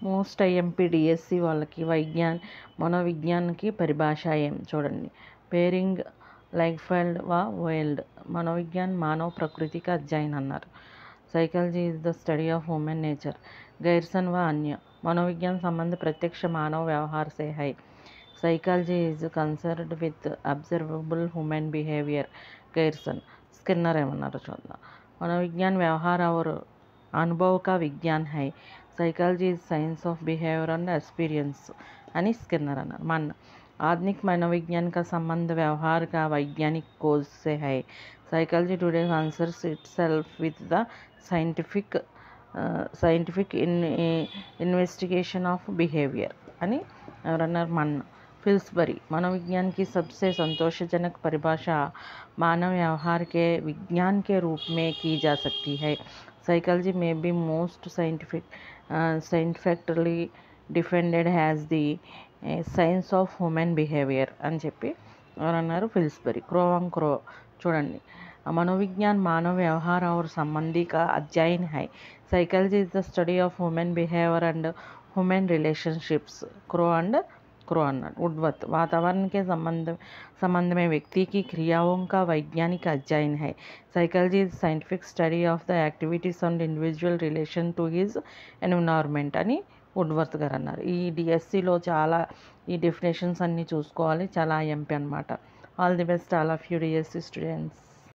Most IMP DSC వాళ్ళకి మనోవిజ్ఞాన్కి పరిభాష ఏం చూడండి. పేరింగ్ లైక్ఫెల్డ్ వా వైల్డ్ మనोविज्ञान मानव प्रकृति का अध्ययन అన్నారు. Psychology is the study of human nature. Garrison व अन्य मनोविज्ञान संबंध प्रत्यक्ष मानव व्यवहार से है. Psychology is concerned with observable human behaviour. Garrison. Skinner ఏమన్నారు చూద్దాం. मनोविज्ञान व्यवहार और अनुभव का विज्ञान है. Psychology is science of behaviour and experience అని स्किनर అన్నారు. मन आधुनिक मनोविज्ञान का संबंध व्यवहार का वैज्ञानिक खोज से है. Psychology today concerns itself with the scientific investigation of behaviour అని ఎవరన్నారు. मन फिल्सबरी मनोविज्ञान की सबसे संतोषजनक परिभाषा मानव व्यवहार के विज्ञान के रूप में की जा सकती है. साइकोलॉजी में भी most scientifically defended has the science of human behaviour అని చెప్పి ఎవరన్నారు. ఫిల్స్బరీ. క్రోవాంగ్ క్రో చూడండి. मनोविज्ञान मानव व्यवहार और संबंधी का अध्ययन है. Psychology is the study of human behaviour and human relationships. Crow Anna. Woodworth वातावरण के संबंध में व्यक्ति की क्रियाओं का वैज्ञानिक अध्ययन है. Psychology is scientific study of the activities and individual relation to his environment అని వుడ్వర్త్ గారు అన్నారు. ఈ డిఎస్సిలో చాలా ఈ డెఫినేషన్స్ అన్నీ చూసుకోవాలి. చాలా ఎంపీ అనమాట. All the best all of you DSC students.